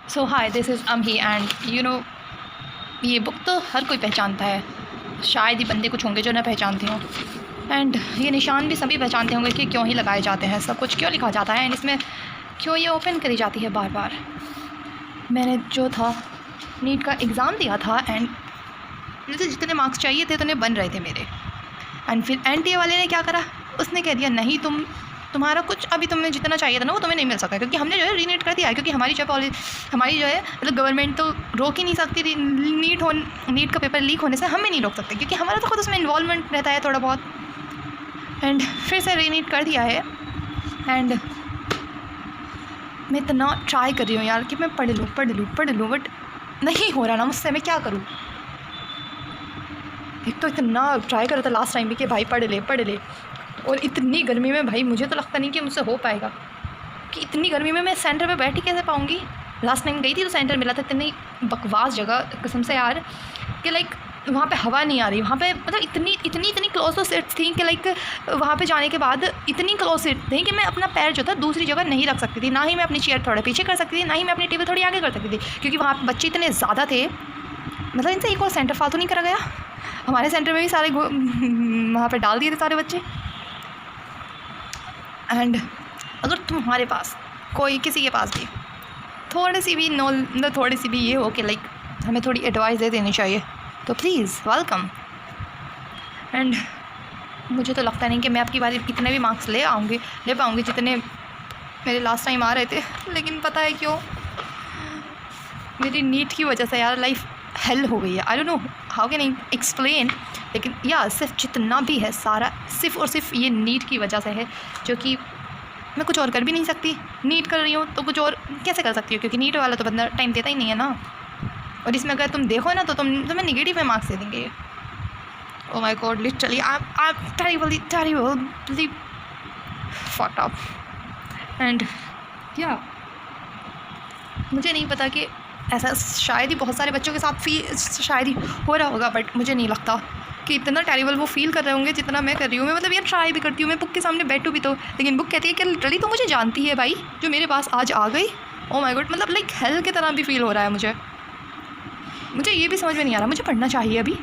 So hi, this is अमही and ये book तो हर कोई पहचानता है। शायद ही बंदे कुछ होंगे जो ना पहचानते हों। एंड ये निशान भी सभी पहचानते होंगे कि क्यों ही लगाए जाते हैं, सब कुछ क्यों लिखा जाता है एंड इसमें क्यों ये ओपन करी जाती है बार बार। मैंने जो था नीट का एग्ज़ाम दिया था एंड मुझे जितने मार्क्स चाहिए थे उतने बन रहे थे मेरे। एंड फिर एनटीए वाले ने क्या करा, उसने कह दिया नहीं तुम्हारा कुछ अभी तुम्हें जितना चाहिए था ना वो तुम्हें नहीं मिल सका, क्योंकि हमने जो है रीनीट कर दिया है। क्योंकि हमारी जो है मतलब गवर्नमेंट तो रोक ही नहीं सकती नीट का पेपर लीक होने से, हमें नहीं रोक सकते क्योंकि हमारा तो खुद उसमें इन्वॉल्वमेंट रहता है थोड़ा बहुत। एंड फिर से रीनीट कर दिया है एंड मैं इतना ट्राई कर रही हूँ यार कि मैं पढ़ लूँ बट नहीं हो रहा ना मुझसे, मैं क्या करूँ। एक तो इतना ट्राई करा था लास्ट टाइम भी कि भाई पढ़ ले, और इतनी गर्मी में भाई मुझे तो लगता नहीं कि मुझसे हो पाएगा, कि इतनी गर्मी में मैं सेंटर पे बैठ ही कैसे पाऊँगी। लास्ट टाइम गई थी तो सेंटर मिला था, इतनी बकवास जगह कसम से यार कि लाइक वहाँ पे हवा नहीं आ रही, वहाँ पे मतलब इतनी क्लोज तो सीट्स थी कि लाइक वहाँ पे जाने के बाद इतनी क्लोज सीट थी कि मैं अपना पैर जो था दूसरी जगह नहीं रख सकती थी, ना ही मैं अपनी चेयर थोड़ा पीछे कर सकती थी, ना ही मैं अपनी टेबल थोड़ी आगे कर सकती थी, क्योंकि वहाँ पे बच्चे इतने ज़्यादा थे। मतलब इनसे एक और सेंटर फालतू नहीं करा गया, हमारे सेंटर में भी सारे वहाँ पे डाल दिए थे सारे बच्चे। एंड अगर तुम्हारे पास कोई किसी के पास भी थोड़ी सी भी ये हो कि लाइक हमें थोड़ी एडवाइस दे देनी चाहिए तो प्लीज़ वेलकम। एंड मुझे तो लगता नहीं कि मैं आपकी बारी कितने भी मार्क्स ले पाऊँगी जितने मेरे लास्ट टाइम आ रहे थे, लेकिन पता है क्यों, मेरी नीट की वजह से यार लाइफ हेल हो गई है। I don't know how can I explain, लेकिन यार सिर्फ जितना भी है सारा सिर्फ और सिर्फ ये नीट की वजह से है, जो कि मैं कुछ और कर भी नहीं सकती। नीट कर रही हूँ तो कुछ और कैसे कर सकती हूँ, क्योंकि नीट वाला तो बंदा टाइम देता ही नहीं है ना। और इसमें अगर तुम देखो ना तो तुम्हें नेगेटिव में मार्क्स दे देंगे। Oh my God, literally I terribly fucked up. And या मुझे नहीं पता कि ऐसा शायद ही बहुत सारे बच्चों के साथ शायद ही हो रहा होगा, बट मुझे नहीं लगता कि इतना टेरिबल वो फील कर रहे होंगे जितना मैं कर रही हूँ। मैं मतलब यार ट्राई भी करती हूँ, मैं बुक के सामने बैठूँ भी तो, लेकिन बुक कहती है कि लिटरली तो मुझे जानती है भाई जो मेरे पास आज आ गई। ओह माय गॉड, मतलब लाइक हेल की तरह भी फील हो रहा है मुझे ये भी समझ में नहीं आ रहा मुझे पढ़ना चाहिए अभी।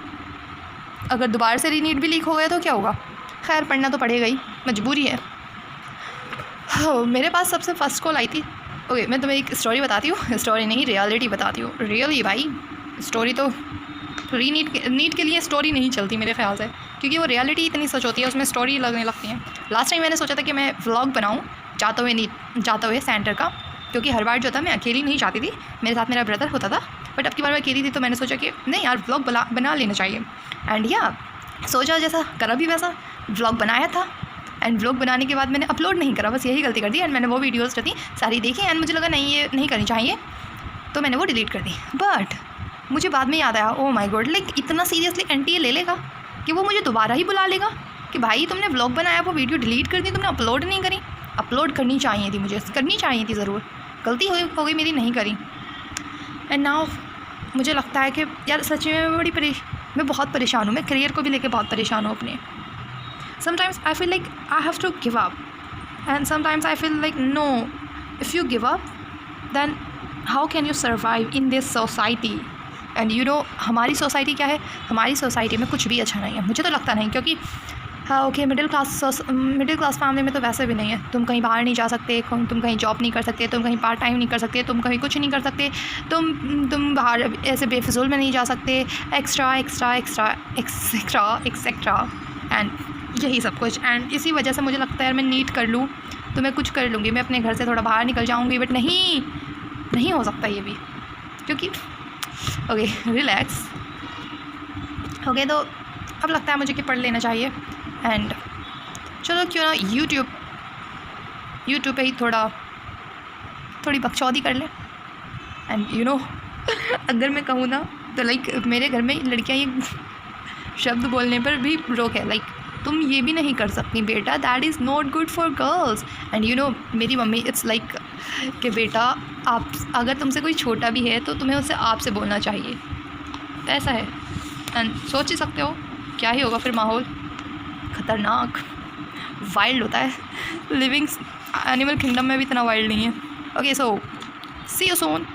अगर दोबारा से रीनीट भी लीक हो गया तो क्या होगा, खैर पढ़ना तो पड़ेगा ही, मजबूरी है। हाँ, मेरे पास सबसे फर्स्ट कॉल आई थी। ओके, मैं तुम्हें एक स्टोरी बताती हूँ, स्टोरी नहीं रियलिटी बताती हूँ। रियली भाई स्टोरी तो नीट के लिए स्टोरी नहीं चलती मेरे ख्याल से, क्योंकि वो रियलिटी इतनी सच होती है, उसमें स्टोरी लगने लगती है। लास्ट टाइम मैंने सोचा था कि मैं व्लॉग बनाऊँ जाते हुए सेंटर का, क्योंकि हर बार जो था मैं अकेली नहीं जाती थी, मेरे साथ मेरा ब्रदर होता था, बट अब की बार मैं अकेली थी तो मैंने सोचा कि नहीं यार व्लॉग बना लेना चाहिए। एंड या सोचा जैसा करा भी वैसा व्लॉग बनाया था। एंड व्लॉग बनाने के बाद मैंने अपलोड नहीं करा, बस यही गलती कर दी। एंड मैंने वो वीडियोज़ जो थी सारी देखी एंड मुझे लगा नहीं ये नहीं करनी चाहिए, तो मैंने वो डिलीट कर दी। बट मुझे बाद में याद आया, ओह माय गॉड, लाइक इतना सीरियसली एनटीए ले लेगा कि वो मुझे दोबारा ही बुला लेगा कि भाई तुमने व्लॉग बनाया, वो वीडियो डिलीट कर दी, तुमने अपलोड नहीं करी। अपलोड करनी चाहिए थी, मुझे करनी चाहिए थी ज़रूर, गलती हो गई मेरी, नहीं करी। एंड नाउ मुझे लगता है कि यार सच में मैं बहुत परेशान हूँ, मैं करियर को भी लेके बहुत परेशान हूँ अपने। Sometimes I feel like I have to give up, and sometimes I feel like no, if you give up then how can you survive in this society? And हमारी सोसाइटी क्या है, हमारी सोसाइटी में कुछ भी अच्छा नहीं है, मुझे तो लगता नहीं। क्योंकि हाँ ओके, मिडिल क्लास फैमिली में तो वैसे भी नहीं है, तुम कहीं बाहर नहीं जा सकते, तुम कहीं जॉब नहीं कर सकते, तुम कहीं पार्ट टाइम नहीं कर सकते, तुम कहीं कुछ नहीं कर सकते, तुम बाहर ऐसे बेफिजूल में नहीं जा सकते, एक्स्ट्रा एंड यही सब कुछ। एंड इसी वजह से मुझे लगता है यार मैं नीट कर लूँ तो मैं कुछ कर लूँगी, मैं अपने घर से थोड़ा बाहर निकल जाऊँगी, बट नहीं हो सकता ये भी, क्योंकि ओके रिलैक्स। ओके, तो अब लगता है मुझे कि पढ़ लेना चाहिए। एंड चलो क्यों ना यूट्यूब पे ही थोड़ी बकचौदी कर ले। एंड अगर मैं कहूँ ना तो लाइक मेरे घर में लड़कियाँ ये शब्द बोलने पर भी रोक है, लाइक तुम ये भी नहीं कर सकती बेटा, that is not good for girls. And मेरी मम्मी इट्स लाइक कि बेटा आप अगर तुमसे कोई छोटा भी है तो तुम्हें उससे आपसे बोलना चाहिए, ऐसा है। एंड सोच ही सकते हो क्या ही होगा फिर, माहौल ख़तरनाक वाइल्ड होता है। लिविंग एनिमल किंगडम में भी इतना वाइल्ड नहीं है। Okay, so see you soon.